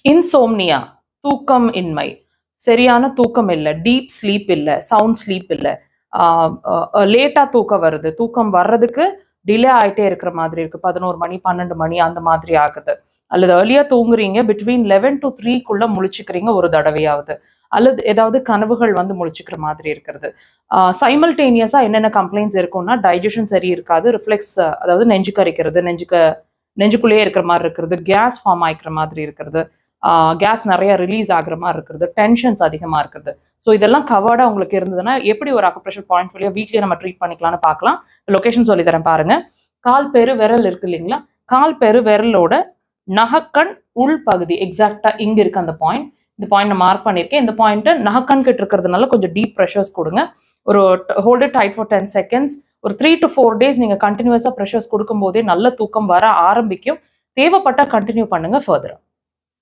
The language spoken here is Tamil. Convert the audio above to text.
இன்சோம்னியா, தூக்கம் இன்மை, சரியான தூக்கம் இல்லை, டீப் ஸ்லீப் இல்லை, சவுண்ட் ஸ்லீப் இல்லை, லேட்டா தூக்கம் வருது, தூக்கம் வர்றதுக்கு டிலே ஆகிட்டே இருக்கிற மாதிரி இருக்கு, 11 மணி 12 மணி அந்த மாதிரி ஆகுது, அல்லது ஏர்லியா தூங்குறீங்க, பிட்வீன் 11 to 3 முழிச்சுக்கிறீங்க ஒரு தடவையாவது, அல்லது ஏதாவது கனவுகள் வந்து முழிச்சுக்கிற மாதிரி இருக்கிறது. சைமல்டேனியஸா என்னென்ன கம்ப்ளைண்ட்ஸ் இருக்கும்னா டைஜஷன் சரி இருக்காது, ரிஃப்ளெக்ஸ் அதாவது நெஞ்சு கரிக்கிறது, நெஞ்சுக்குள்ளேயே இருக்கிற மாதிரி இருக்கிறது, கேஸ் ஃபார்ம் ஆகிக்கிற மாதிரி இருக்கிறது, கேஸ் நிறைய ரிலீஸ் ஆகுற மாதிரி இருக்கிறது, டென்ஷன்ஸ் அதிகமாக இருக்கிறது. ஸோ இதெல்லாம் கவர்டாக உங்களுக்கு இருந்ததுன்னா எப்படி ஒரு அக்குப்ரெஷர் பாயிண்ட் வழியாக வீட்லேயே நம்ம ட்ரீட் பண்ணிக்கலாம்னு பார்க்கலாம். லொக்கேஷன் சொல்லி தரேன் பாருங்க. கால் பெரு விரல் இருக்கு இல்லைங்களா, கால் பெரு விரலோட நகக்கண் உள் பகுதி எக்ஸாக்டா இங்க இருக்கு அந்த பாயிண்ட். இந்த பாயிண்ட் நான் மார்க் பண்ணியிருக்கேன். இந்த பாயிண்ட் நகக்கண் கிட்ட இருக்கிறதுனால கொஞ்சம் டீப் ப்ரெஷர்ஸ் கொடுங்க. ஒரு hold it tight for 10 seconds. ஒரு 3 to 4 days நீங்க கண்டினியூஸா ப்ரெஷர்ஸ் கொடுக்கும் போதே நல்ல தூக்கம் வர ஆரம்பிக்கும். தேவைப்பட்டா கண்டினியூ பண்ணுங்க ஃபர்தரா.